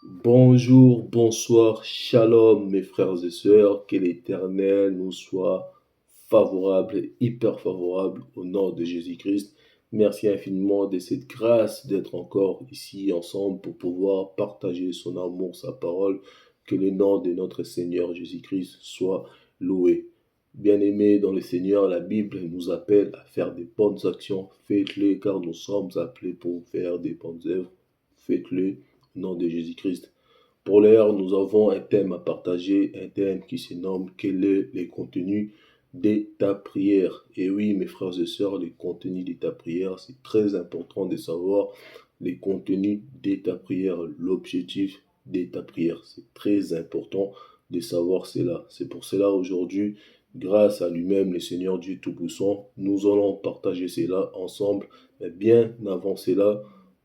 Bonjour, bonsoir, shalom mes frères et sœurs, que l'Éternel nous soit favorable, hyper favorable au nom de Jésus-Christ. Merci infiniment de cette grâce d'être encore ici ensemble pour pouvoir partager son amour, sa parole. Que le nom de notre Seigneur Jésus-Christ soit loué. Bien-aimés dans le Seigneur, la Bible nous appelle à faire des bonnes actions. Faites-les car nous sommes appelés pour faire des bonnes œuvres. Faites-le au nom de Jésus-Christ. Pour l'heure, nous avons un thème à partager, un thème qui se nomme quel est le contenu de ta prière. Et oui, mes frères et sœurs, le contenu de ta prière, c'est très important de savoir le contenu de ta prière, l'objectif de ta prière. C'est très important de savoir cela. C'est pour cela aujourd'hui, grâce à lui-même, le Seigneur Dieu Tout-Puissant, nous allons partager cela ensemble. Mais bien avant cela,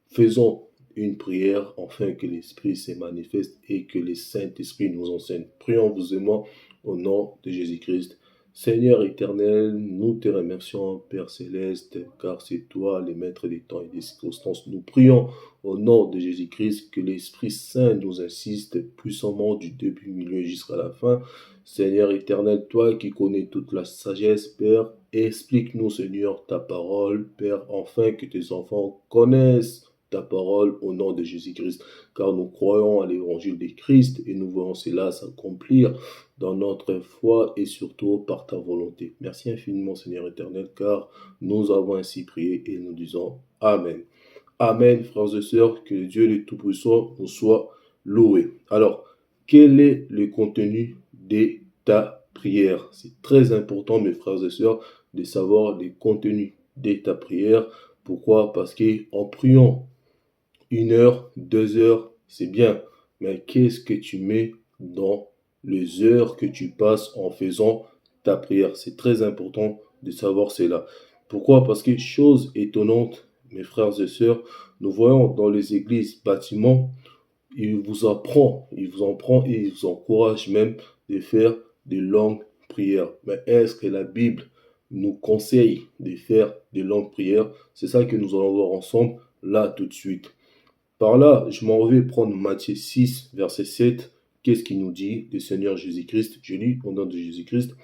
faisons une prière afin que l'Esprit se manifeste et que le Saint-Esprit nous enseigne. Prions vous et moi au nom de Jésus-Christ. Seigneur éternel, nous te remercions, Père céleste, car c'est toi le maître des temps et des circonstances. Nous prions au nom de Jésus-Christ que l'Esprit Saint nous assiste puissamment du début, milieu jusqu'à la fin. Seigneur éternel, toi qui connais toute la sagesse, Père, explique-nous, Seigneur, ta parole, Père, afin que tes enfants connaissent ta parole au nom de Jésus-Christ, car nous croyons à l'évangile de Christ et nous voyons cela s'accomplir dans notre foi et surtout par ta volonté. Merci infiniment, Seigneur éternel, car nous avons ainsi prié et nous disons Amen. Amen, frères et sœurs, que Dieu le Tout-Puissant nous soit loué. Alors, quel est le contenu de ta prière? C'est très important, mes frères et sœurs, de savoir le contenu de ta prière. Pourquoi? Parce qu'en priant 1 heure, 2 heures, c'est bien. Mais qu'est-ce que tu mets dans les heures que tu passes en faisant ta prière? C'est très important de savoir cela. Pourquoi? Parce que chose étonnante, mes frères et sœurs, nous voyons dans les églises, bâtiments, il vous en prend et il vous encourage même de faire de longues prières. Mais est-ce que la Bible nous conseille de faire de longues prières? C'est ça que nous allons voir ensemble là tout de suite. Par là, je m'en vais prendre Matthieu 6, verset 7. Qu'est-ce qu'il nous dit le Seigneur Jésus-Christ? Je lis au nom de Jésus-Christ.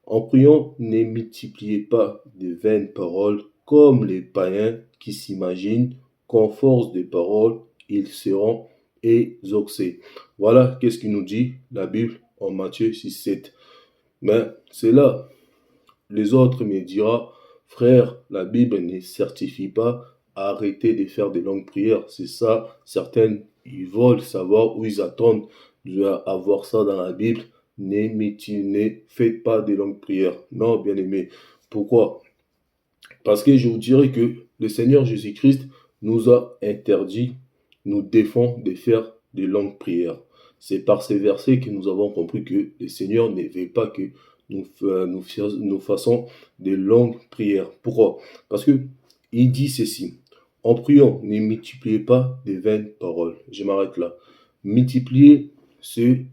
En priant, ne multipliez pas de vaines paroles comme les païens qui s'imaginent qu'en force des paroles, ils seront exaucés. Voilà qu'est-ce qu'il nous dit la Bible en Matthieu 6, 7. Mais c'est là, les autres me diront, frère, la Bible ne certifie pas arrêter de faire des longues prières. C'est ça, certaines, ils veulent savoir où ils attendent d'avoir ça dans la Bible. Ne faites pas des longues prières. Non, bien aimé. Pourquoi? Parce que je vous dirais que le Seigneur Jésus-Christ nous a interdit, nous défend de faire des longues prières. C'est par ces versets que nous avons compris que le Seigneur ne veut pas que nous fassions des longues prières. Pourquoi? Parce que il dit ceci. En priant, ne multipliez pas des vaines paroles. Je m'arrête là. Multiplier, c'est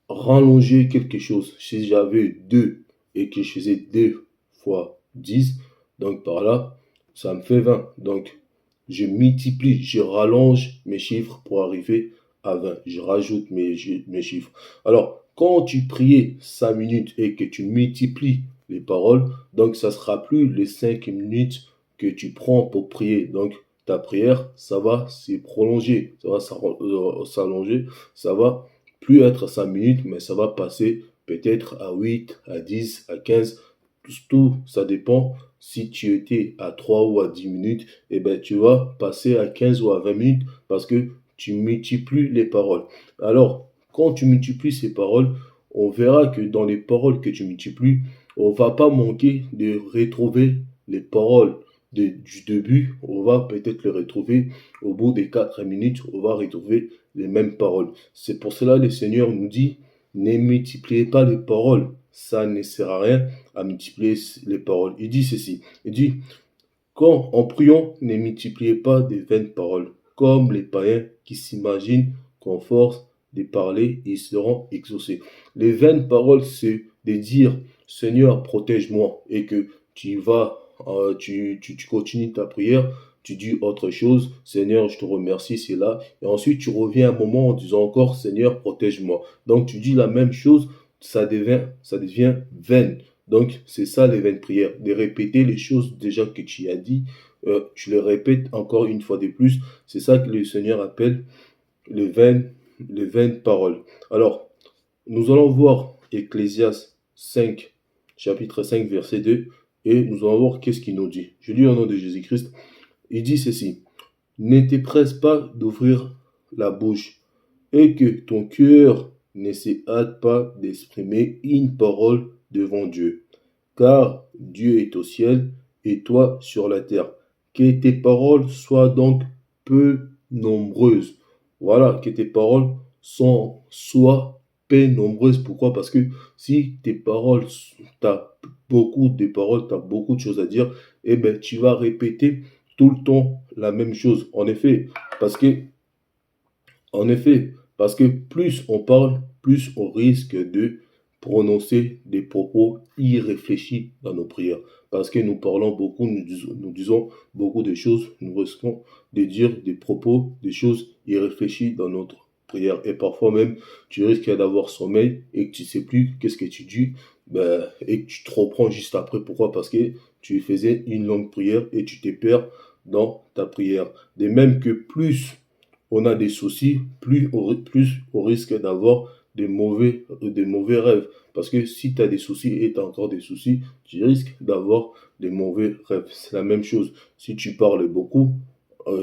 rallonger quelque chose. Si j'avais 2 et que je faisais 2 fois 10, donc par là, ça me fait 20. Donc, je multiplie, je rallonge mes chiffres pour arriver à 20. Je rajoute mes chiffres. Alors, quand tu priais 5 minutes et que tu multiplies les paroles, donc ça sera plus les 5 minutes que tu prends pour prier. Donc, ta prière, ça va se prolonger, ça va s'allonger, ça va plus être 5 minutes, mais ça va passer peut-être à 8, à 10, à 15. Tout ça dépend. Si tu étais à 3 ou à 10 minutes, eh ben, tu vas passer à 15 ou à 20 minutes parce que tu multiplies les paroles. Alors, quand tu multiplies ces paroles, on verra que dans les paroles que tu multiplies, on va pas manquer de retrouver les paroles du début. On va peut-être les retrouver au bout des 4 minutes. On va retrouver les mêmes paroles. C'est pour cela que le Seigneur nous dit, ne multipliez pas les paroles. Ça ne sert à rien à multiplier les paroles. Il dit ceci. Il dit, quand en priant, ne multipliez pas des vaines paroles, comme les païens qui s'imaginent qu'en force de parler, ils seront exaucés. Les vaines paroles, c'est de dire, Seigneur, protège-moi, et que tu vas, tu continues ta prière, tu dis autre chose, Seigneur, je te remercie, c'est là. Et ensuite, tu reviens un moment en disant encore, Seigneur, protège-moi. Donc, tu dis la même chose, ça devient vaine. Donc, c'est ça les vaines prières, de répéter les choses déjà que tu as dit. Tu les répètes encore une fois de plus. C'est ça que le Seigneur appelle les vaines, les vaines paroles. Alors, nous allons voir Ecclésiaste 5, chapitre 5, verset 2, et nous allons voir qu'est-ce qu'il nous dit. Je lis au nom de Jésus-Christ. Il dit ceci: ne te presse pas d'ouvrir la bouche, et que ton cœur ne se hâte pas d'exprimer une parole devant Dieu. Car Dieu est au ciel et toi sur la terre. Que tes paroles soient donc peu nombreuses. Voilà, que tes paroles soient peu nombreuses. Pourquoi? Parce que si tes paroles, tu as beaucoup de paroles, tu as beaucoup de choses à dire, eh ben, tu vas répéter tout le temps la même chose. Parce que, parce que plus on parle, plus on risque de prononcer des propos irréfléchis dans nos prières. Parce que nous parlons beaucoup, nous disons beaucoup de choses, nous risquons de dire des propos, des choses irréfléchies dans notre prière. Et parfois même, tu risques d'avoir sommeil et que tu ne sais plus qu'est-ce que tu dis, et que tu te reprends juste après. Pourquoi? Parce que tu faisais une longue prière et tu te perds dans ta prière. De même que plus on a des soucis, plus on risque d'avoir des mauvais rêves. Parce que si tu as des soucis et tu as encore des soucis, tu risques d'avoir des mauvais rêves. C'est la même chose. Si tu parles beaucoup,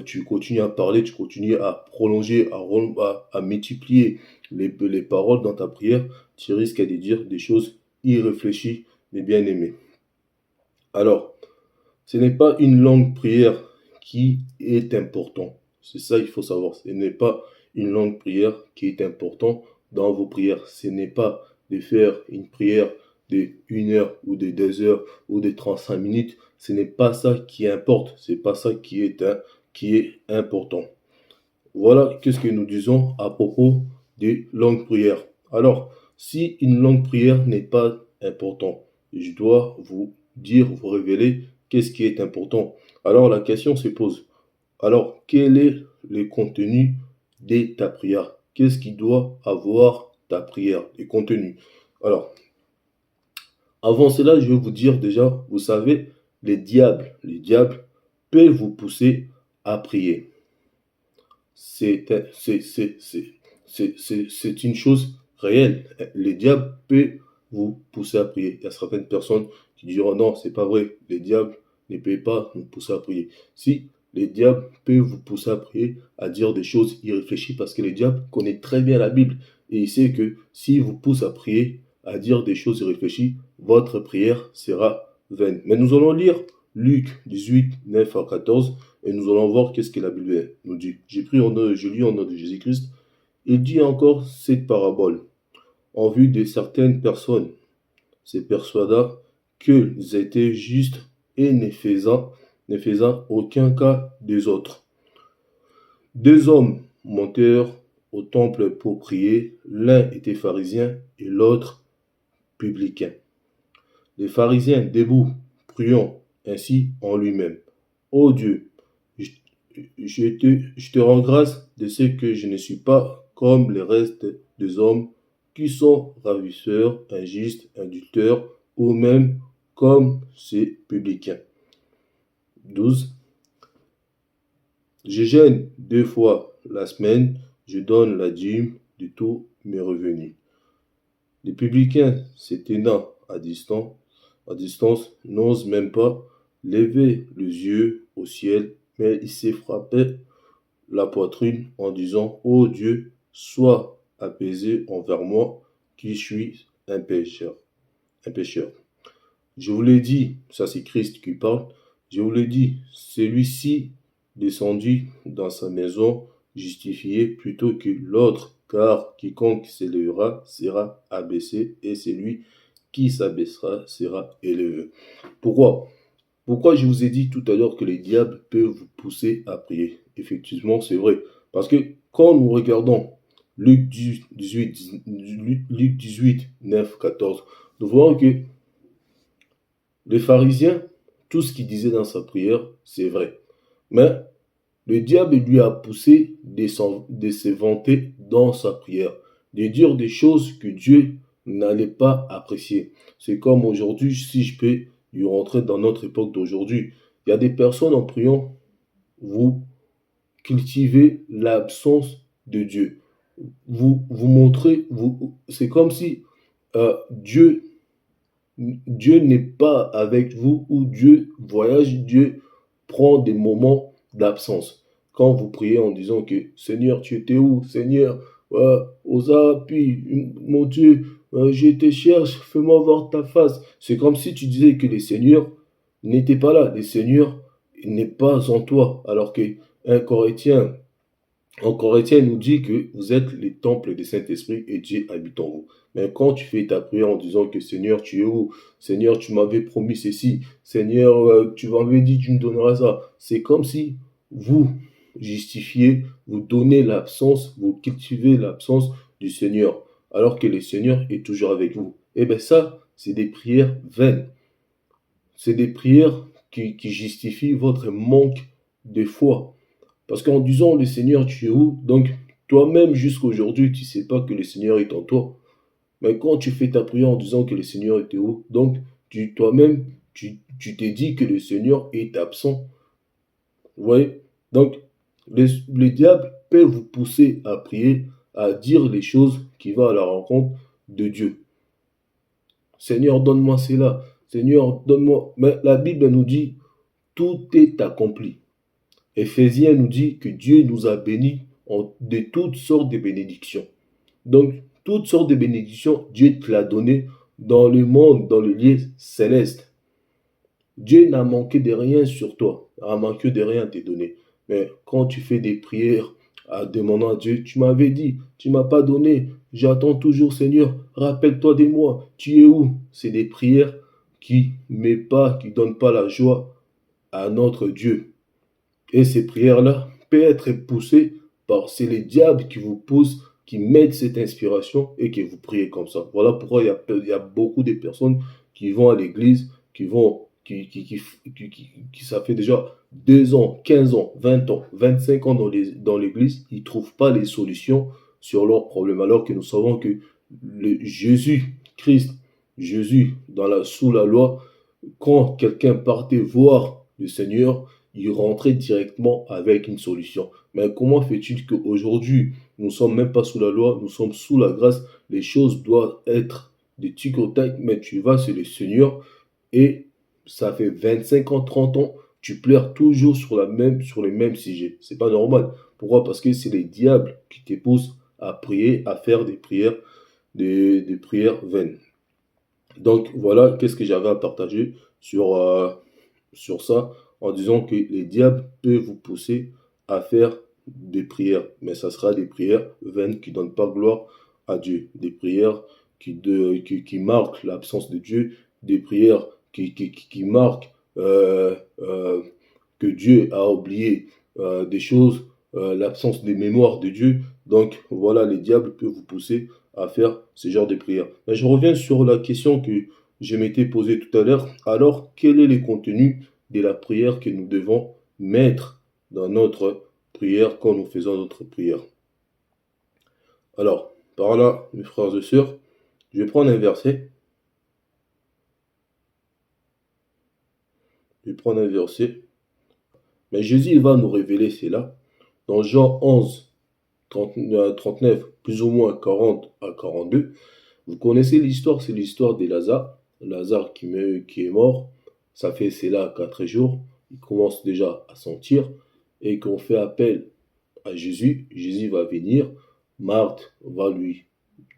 tu continues à parler, tu continues à prolonger, à multiplier les paroles dans ta prière, tu risques de dire des choses irréfléchies, mes bien-aimés. Alors, ce n'est pas une longue prière qui est importante. C'est ça qu'il faut savoir. Ce n'est pas une longue prière qui est importante dans vos prières. Ce n'est pas de faire une prière de 1 heure ou de 2 heures ou de 35 minutes. Ce n'est pas ça qui importe. C'est pas ça qui est important. Voilà qu'est-ce que nous disons à propos des longues prières. Alors, si une longue prière n'est pas importante, je dois vous dire, vous révéler qu'est-ce qui est important. Alors, la question se pose. Alors, quel est le contenu de ta prière? Qu'est-ce qui doit avoir ta prière, le contenu? Alors, avant cela, je vais vous dire déjà, vous savez, les diables peuvent vous pousser à prier. C'est une chose réelle. Les diables peuvent vous pousser à prier. Il y a certaines personnes qui diront non, c'est pas vrai. Les diables ne peuvent pas nous pousser à prier. Si les diables peuvent vous pousser à prier, à dire des choses irréfléchies, parce que les diables connaissent très bien la Bible et il sait que s'il vous pousse à prier, à dire des choses irréfléchies, votre prière sera vaine. Mais nous allons lire Luc 18, 9 à 14. Et nous allons voir qu'est-ce que la Bible nous dit. Je lis en nom de Jésus-Christ. Il dit encore cette parabole. En vue de certaines personnes, se persuada qu'ils étaient justes et ne faisant aucun cas des autres. 2 hommes montèrent au temple pour prier. L'un était pharisien et l'autre publicain. Les pharisiens, debout, priant ainsi en lui-même. Ô Dieu, je te rends grâce de ce que je ne suis pas comme le reste des hommes qui sont ravisseurs, injustes, adultères, ou même comme ces publicains. 12. Je jeûne 2 fois la semaine, je donne la dîme de tous mes revenus. Les publicains, se tenant à distance, n'osent même pas lever les yeux au ciel, mais ils se frappaient la poitrine en disant: ô Dieu, sois apaisé envers moi, qui suis un pécheur. Un pécheur. Je vous l'ai dit, ça c'est Christ qui parle, je vous l'ai dit, celui-ci descendu dans sa maison justifié plutôt que l'autre, car quiconque s'élèvera sera abaissé, et celui qui s'abaissera sera élevé. Pourquoi je vous ai dit tout à l'heure que les diables peuvent vous pousser à prier? Effectivement, c'est vrai. Parce que quand nous regardons Luc 18, 9, 14, nous voyons que les pharisiens, tout ce qu'ils disaient dans sa prière, c'est vrai. Mais le diable lui a poussé de se vanter dans sa prière, de dire des choses que Dieu n'allait pas apprécier. C'est comme aujourd'hui, si je peux y rentrer dans notre époque d'aujourd'hui, il y a des personnes en priant, vous cultivez l'absence de Dieu. Vous montrez, c'est comme si Dieu, Dieu n'est pas avec vous ou Dieu voyage, Dieu prend des moments d'absence. Quand vous priez en disant que Seigneur, tu étais où? Seigneur, Osa, puis mon Dieu, je te cherche, fais-moi voir ta face. C'est comme si tu disais que le Seigneur n'était pas là. Le Seigneur n'est pas en toi. Alors que un Corinthien en Corinthiens, il nous dit que vous êtes les temples du Saint-Esprit et Dieu habite en vous. Mais quand tu fais ta prière en disant que Seigneur, tu es où? Seigneur, tu m'avais promis ceci. Seigneur, tu m'avais dit que tu me donneras ça. C'est comme si vous justifiez, vous donnez l'absence, vous cultivez l'absence du Seigneur, alors que le Seigneur est toujours avec vous. Eh bien ça, c'est des prières vaines. C'est des prières qui justifient votre manque de foi. Parce qu'en disant le Seigneur, tu es où? Donc, toi-même, jusqu'à aujourd'hui, tu ne sais pas que le Seigneur est en toi. Mais quand tu fais ta prière en disant que le Seigneur était où? Donc, toi-même, tu t'es dit que le Seigneur est absent. Vous voyez? Donc, le diable peut vous pousser à prier, à dire les choses qui vont à la rencontre de Dieu. Seigneur, donne-moi cela. Seigneur, donne-moi. Mais la Bible nous dit, tout est accompli. Éphésiens nous dit que Dieu nous a bénis de toutes sortes de bénédictions. Donc, toutes sortes de bénédictions, Dieu te l'a donné dans le monde, dans le lieu céleste. Dieu n'a manqué de rien sur toi, n'a manqué de rien à te donner. Mais quand tu fais des prières à demandant à Dieu, tu m'avais dit, tu m'as pas donné, j'attends toujours Seigneur, rappelle-toi de moi, tu es où? C'est des prières qui qui donnent pas la joie à notre Dieu. Et ces prières-là peuvent être poussées c'est les diables qui vous poussent, qui mettent cette inspiration et que vous priez comme ça. Voilà pourquoi il y a beaucoup de personnes qui vont à l'église, ça fait déjà 2 ans, 15 ans, 20 ans, 25 ans dans l'église, ils ne trouvent pas les solutions sur leurs problèmes. Alors que nous savons que Jésus, Christ, Jésus, sous la loi, quand quelqu'un partait voir le Seigneur, il rentrait directement avec une solution. Mais comment fait-il qu'aujourd'hui, nous ne sommes même pas sous la loi, nous sommes sous la grâce, les choses doivent être de tic au tac, mais tu vas chez le Seigneur et ça fait 25 ans, 30 ans, tu pleures toujours sur les mêmes sujets. C'est pas normal. Pourquoi? Parce que c'est les diables qui te poussent à prier, à faire des prières vaines. Donc voilà, qu'est-ce que j'avais à partager sur ça, en disant que les diables peuvent vous pousser à faire des prières, mais ça sera des prières vaines qui ne donnent pas gloire à Dieu, des prières qui marquent l'absence de Dieu, des prières qui marquent que Dieu a oublié des choses, l'absence des mémoires de Dieu. Donc voilà, les diables peuvent vous pousser à faire ce genre de prières. Mais je reviens sur la question que je m'étais posée tout à l'heure. Alors, quel est le contenu de la prière que nous devons mettre dans notre prière quand nous faisons notre prière? Alors, par là, mes frères et sœurs, je vais prendre un verset. Mais Jésus, il va nous révéler cela dans Jean 11, 39, plus ou moins 40 à 42. Vous connaissez l'histoire, c'est l'histoire de Lazare. Lazare qui est mort. Ça fait, c'est là, 4 jours. Il commence déjà à sentir. Et qu'on fait appel à Jésus. Jésus va venir. Marthe va lui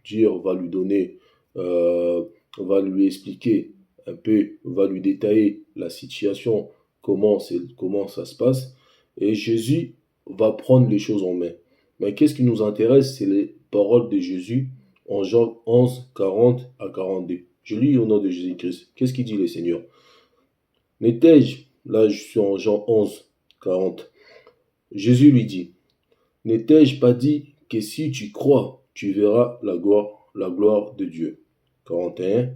dire, va lui donner, va lui expliquer un peu, va lui détailler la situation, comment ça se passe. Et Jésus va prendre les choses en main. Mais qu'est-ce qui nous intéresse? C'est les paroles de Jésus en Jean 11, 40 à 42. Je lis au nom de Jésus-Christ. Qu'est-ce qu'il dit le Seigneur? N'étais-je, là je suis en Jean 11, 40. Jésus lui dit, n'étais-je pas dit que si tu crois, tu verras la gloire de Dieu? 41.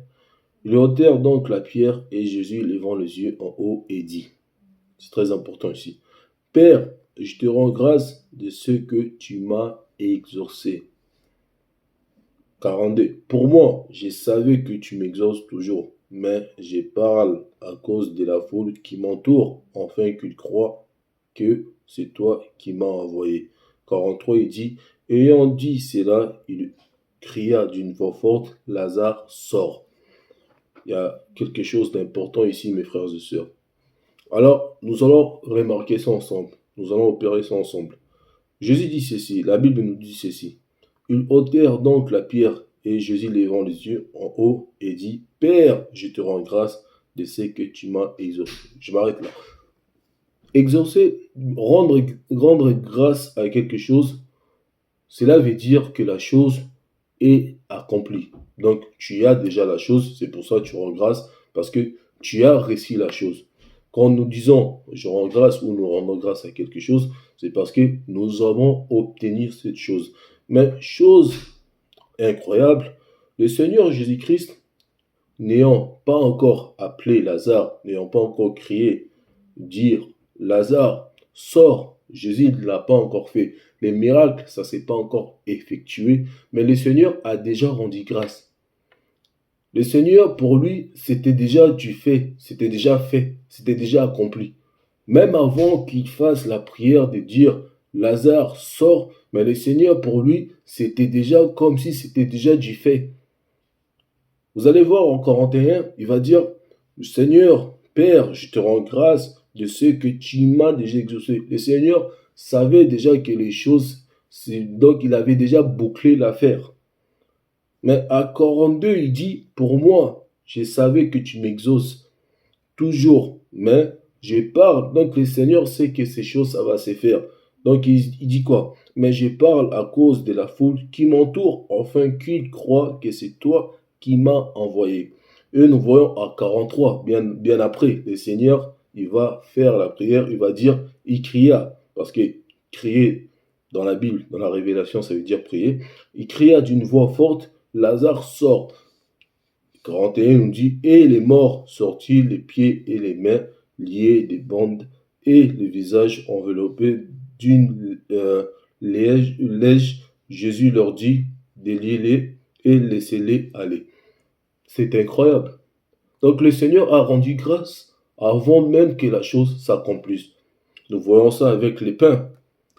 Ils ôtèrent donc la pierre et Jésus levant les yeux en haut et dit, c'est très important ici, Père, je te rends grâce de ce que tu m'as exaucé. 42. Pour moi, je savais que tu m'exauces toujours, mais je parle à cause de la foule qui m'entoure, afin qu'ils croient que c'est toi qui m'as envoyé. 43, il dit, ayant dit cela, il cria d'une voix forte, Lazare, sort. Il y a quelque chose d'important ici, mes frères et sœurs. Alors, nous allons remarquer ça ensemble. Nous allons opérer ça ensemble. Jésus dit ceci, la Bible nous dit ceci. Ils ôtèrent donc la pierre, et Jésus levant les yeux en haut et dit, Père, je te rends grâce de ce que tu m'as exaucé. Je m'arrête là. Exaucer, rendre grâce à quelque chose, cela veut dire que la chose est accomplie. Donc, tu as déjà la chose, c'est pour ça que tu rends grâce, parce que tu as réussi la chose. Quand nous disons je rends grâce ou nous rendons grâce à quelque chose, c'est parce que nous avons obtenu cette chose. Mais chose incroyable, le Seigneur Jésus-Christ, n'ayant pas encore appelé Lazare, n'ayant pas encore crié, dire Lazare, sors, Jésus ne l'a pas encore fait. Les miracles, ça ne s'est pas encore effectué, mais le Seigneur a déjà rendu grâce. Le Seigneur, pour lui, c'était déjà du fait, c'était déjà fait, c'était déjà accompli. Même avant qu'il fasse la prière de dire Lazare sort, mais le Seigneur, pour lui, c'était déjà comme si c'était déjà du fait. Vous allez voir en 41, il va dire Seigneur, Père, je te rends grâce de ce que tu m'as déjà exaucé. Le Seigneur savait déjà que les choses, donc il avait déjà bouclé l'affaire. Mais à 42, il dit, pour moi, je savais que tu m'exauces toujours, mais je parle. Donc le Seigneur sait que ces choses, ça va se faire. Donc il dit quoi? Mais je parle à cause de la foule qui m'entoure, afin qu'ils croient que c'est toi qui m'as envoyé. Et nous voyons à 43, bien après, le Seigneur, il va faire la prière, il va dire, il cria, parce que crier dans la Bible, dans la Révélation, ça veut dire prier. Il cria d'une voix forte, Lazare sort. 41 nous dit, et les morts sortis, les pieds et les mains liés des bandes, et le visage enveloppé d'une liège. Jésus leur dit, déliez-les et laissez-les aller. C'est incroyable. Donc le Seigneur a rendu grâce avant même que la chose s'accomplisse. Nous voyons ça avec les pains.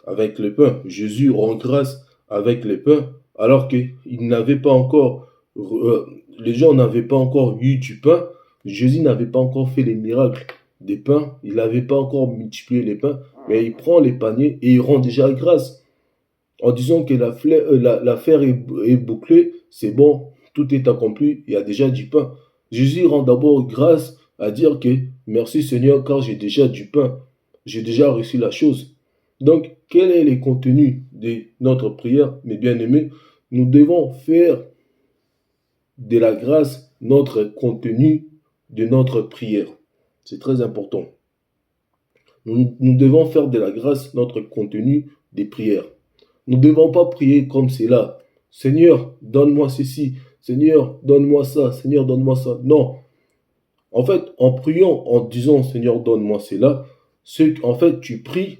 Avec les pains. Jésus rend grâce avec les pains, alors qu'il n'avait pas encore, les gens n'avaient pas encore eu du pain. Jésus n'avait pas encore fait les miracles des pains. Il n'avait pas encore multiplié les pains, mais il prend les paniers et il rend déjà grâce. En disant que l'affaire est bouclée, c'est bon, tout est accompli, il y a déjà du pain. Jésus rend d'abord grâce à dire que merci Seigneur car j'ai déjà du pain, j'ai déjà reçu la chose. Donc, quel est le contenu de notre prière, mes bien-aimés? Nous devons faire de la grâce notre contenu de notre prière. C'est très important. Nous devons faire de la grâce notre contenu des prières. Nous ne devons pas prier comme c'est là. Seigneur, donne-moi ceci. Seigneur, donne-moi ça. Seigneur, donne-moi ça. Non. En fait, en priant, en disant Seigneur, donne-moi cela, en fait, tu pries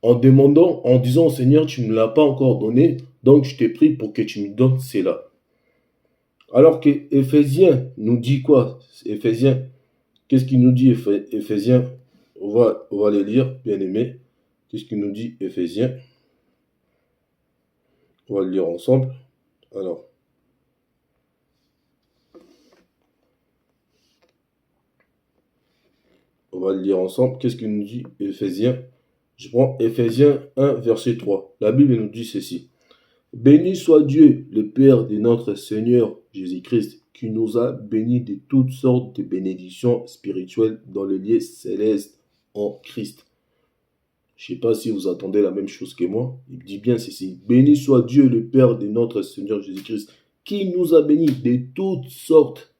en demandant, en disant Seigneur, tu ne me l'as pas encore donné, donc je te prie pour que tu me donnes cela. Alors que Éphésiens nous dit quoi? Éphésiens, qu'est-ce qu'il nous dit Éphésiens? On va les lire, bien aimés. Qu'est-ce qu'il nous dit Éphésiens? On va le lire ensemble. Alors, on va le lire ensemble. Qu'est-ce qu'il nous dit Éphésiens? Je prends Éphésiens 1, verset 3. La Bible nous dit ceci. Béni soit Dieu, le Père de notre Seigneur Jésus-Christ, qui nous a bénis de toutes sortes de bénédictions spirituelles dans les lieux célestes en Christ. Je ne sais pas si vous attendez la même chose que moi. Il dit bien ceci. Béni soit Dieu, le Père de notre Seigneur Jésus-Christ, qui nous a bénis de toutes sortes.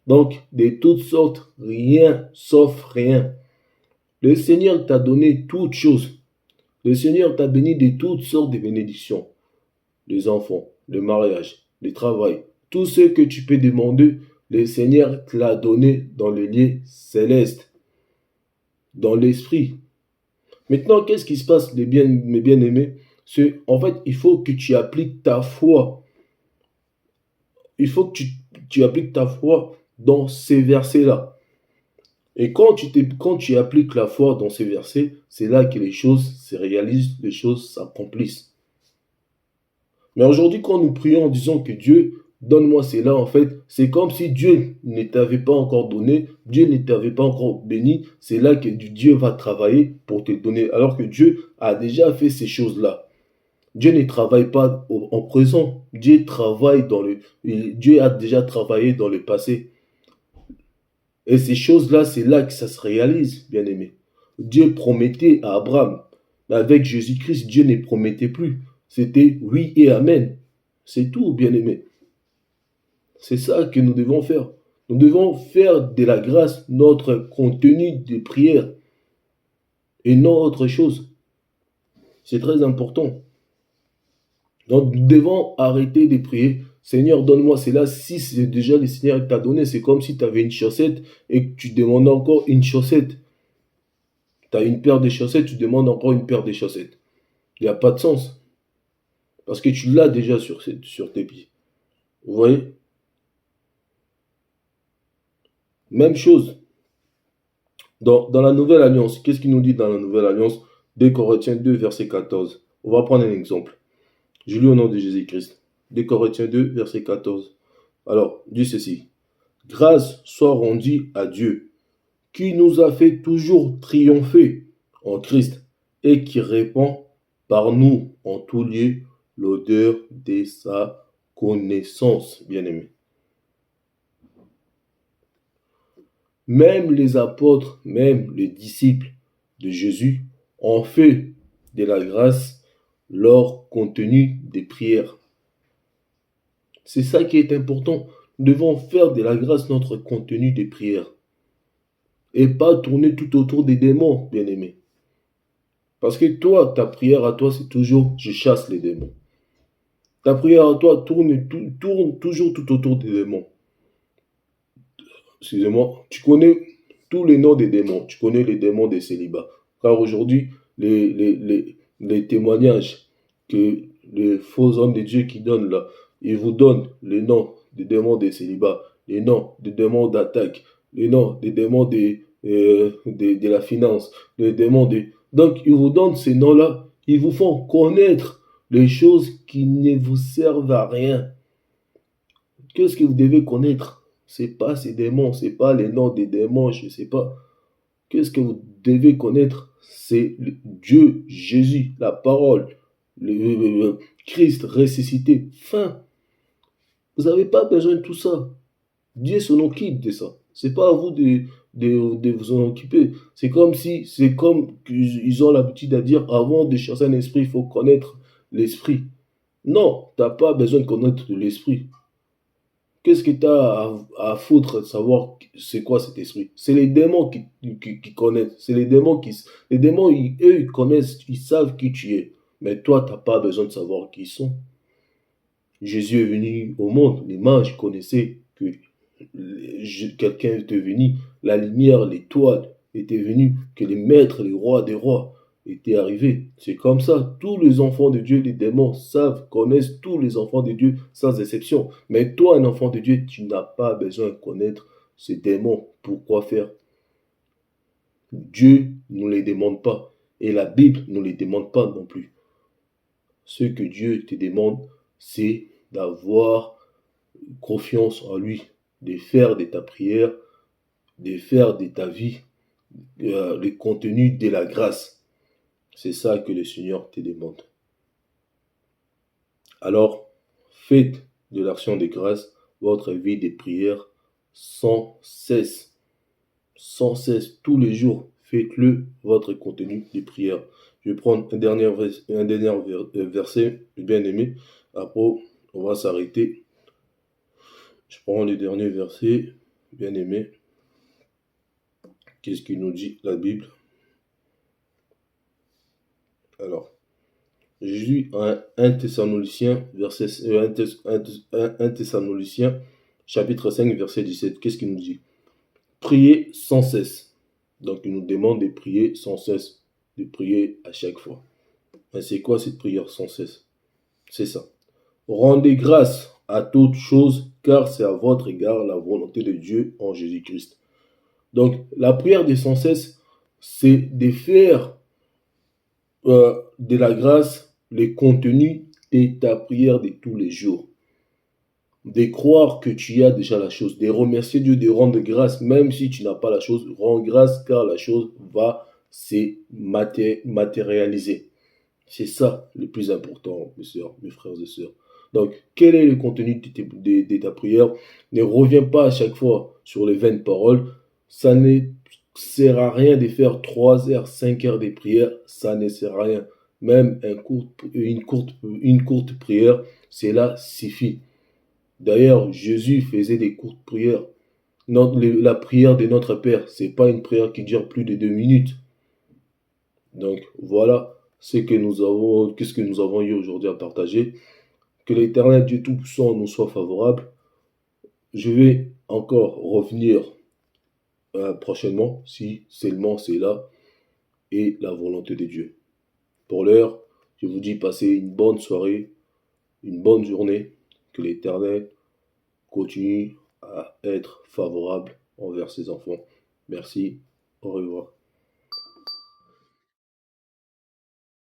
Donc, de toutes sortes, rien sauf rien. Le Seigneur t'a donné toutes choses. Le Seigneur t'a béni de toutes sortes de bénédictions. Les enfants, le mariage, le travail, tout ce que tu peux demander, le Seigneur te l'a donné dans le lieu céleste, dans l'esprit. Maintenant, qu'est-ce qui se passe, mes bien-aimés? C'est, en fait, il faut que tu appliques ta foi. Il faut que tu appliques ta foi dans ces versets-là. Et quand tu appliques la foi dans ces versets, c'est là que les choses se réalisent, les choses s'accomplissent. Mais aujourd'hui, quand nous prions en disant que Dieu, donne-moi cela, en fait, c'est comme si Dieu ne t'avait pas encore donné, Dieu ne t'avait pas encore béni. C'est là que Dieu va travailler pour te donner, alors que Dieu a déjà fait ces choses-là. Dieu ne travaille pas en présent. Dieu travaille Dieu a déjà travaillé dans le passé. Et ces choses-là, c'est là que ça se réalise, bien aimé. Dieu promettait à Abraham. Mais avec Jésus-Christ, Dieu ne promettait plus. C'était oui et amen. C'est tout, bien aimé. C'est ça que nous devons faire. Nous devons faire de la grâce notre contenu de prière et non autre chose. C'est très important. Donc, nous devons arrêter de prier. Seigneur, donne-moi cela. Si c'est déjà le Seigneur qui t'a donné, c'est comme si tu avais une chaussette et que tu demandes encore une chaussette. Tu as une paire de chaussettes, tu demandes encore une paire de chaussettes. Il n'y a pas de sens. Parce que tu l'as déjà sur tes pieds. Vous voyez? Même chose. Dans la Nouvelle Alliance, qu'est-ce qu'il nous dit dans la Nouvelle Alliance? 2 Corinthiens 2, verset 14. On va prendre un exemple. Je lis au nom de Jésus-Christ. 2 Corinthiens 2, verset 14. Alors, dit ceci. Grâce soit rendue à Dieu, qui nous a fait toujours triompher en Christ et qui répand par nous en tout lieu l'odeur de sa connaissance, bien-aimé. Même les apôtres, même les disciples de Jésus ont fait de la grâce leur contenu des prières. C'est ça qui est important. Nous devons faire de la grâce notre contenu des prières. Et pas tourner tout autour des démons, bien-aimé. Parce que toi, ta prière à toi, c'est toujours je chasse les démons. Ta prière à toi tourne toujours tout autour des démons. Excusez-moi. Tu connais tous les noms des démons. Tu connais les démons des célibats. Car aujourd'hui, les témoignages que les faux hommes de Dieu qui donnent là, ils vous donnent les noms des démons des célibats, les noms des démons d'attaque, les noms des démons de la finance, les démons de... Donc, ils vous donnent ces noms-là, ils vous font connaître les choses qui ne vous servent à rien. Qu'est-ce que vous devez connaître? C'est pas ces démons, c'est pas les noms des démons, je sais pas. Qu'est-ce que vous devez connaître? C'est Dieu, Jésus, la parole, le Christ ressuscité. Fin. Vous n'avez pas besoin de tout ça. Dieu s'en occupe de ça. C'est pas à vous de vous en occuper. C'est comme qu'ils ont l'habitude de dire avant de chercher un esprit, il faut connaître l'esprit. Non, tu n'as pas besoin de connaître l'esprit. Qu'est-ce que tu as à foutre de savoir c'est quoi cet esprit? C'est les démons qui connaissent. C'est les démons Les démons, eux, ils connaissent, ils savent qui tu es. Mais toi, tu n'as pas besoin de savoir qui ils sont. Jésus est venu au monde. Les mages connaissaient que quelqu'un était venu. La lumière, l'étoile était venue. Que les maîtres, les rois des rois étaient arrivés. C'est comme ça. Tous les enfants de Dieu, les démons savent, connaissent tous les enfants de Dieu sans exception. Mais toi, un enfant de Dieu, tu n'as pas besoin de connaître ces démons. Pourquoi faire? Dieu ne les demande pas. Et la Bible ne les demande pas non plus. Ce que Dieu te demande, c'est d'avoir confiance en lui, de faire de ta prière, de faire de ta vie le contenu de la grâce. C'est ça que le Seigneur te demande. Alors, faites de l'action de grâce votre vie de prière sans cesse. Sans cesse, tous les jours, faites-le votre contenu de prière. Je vais prendre un dernier verset, bien aimé. Après, on va s'arrêter. Je prends le dernier verset, bien aimé. Qu'est-ce qu'il nous dit la Bible? Alors, Jésus, 1 Thessaloniciens, chapitre 5, verset 17. Qu'est-ce qu'il nous dit? Priez sans cesse. Donc, il nous demande de prier sans cesse. de prier à chaque fois. Mais c'est quoi cette prière sans cesse? C'est ça. Rendez grâce à toutes choses, car c'est à votre égard la volonté de Dieu en Jésus-Christ. Donc, la prière des sans cesse, c'est de faire de la grâce le contenu de ta prière de tous les jours. De croire que tu as déjà la chose, de remercier Dieu, de rendre grâce, même si tu n'as pas la chose, rends grâce car la chose va se matérialiser. C'est ça le plus important, mes soeurs, mes frères et sœurs. Donc, quel est le contenu de ta prière? Ne reviens pas à chaque fois sur les vaines paroles. Ça ne sert à rien de faire 3 heures, 5 heures de prière. Ça ne sert à rien. Même une courte prière, cela suffit. D'ailleurs, Jésus faisait des courtes prières. La prière de notre Père, c'est pas une prière qui dure plus de 2 minutes. Donc voilà qu'est-ce que nous avons eu aujourd'hui à partager. Que l'Éternel Dieu Tout-Puissant nous soit favorable. Je vais encore revenir prochainement, si seulement c'est là, et la volonté de Dieu. Pour l'heure, je vous dis passez une bonne soirée, une bonne journée. Que l'Éternel continue à être favorable envers ses enfants. Merci, au revoir.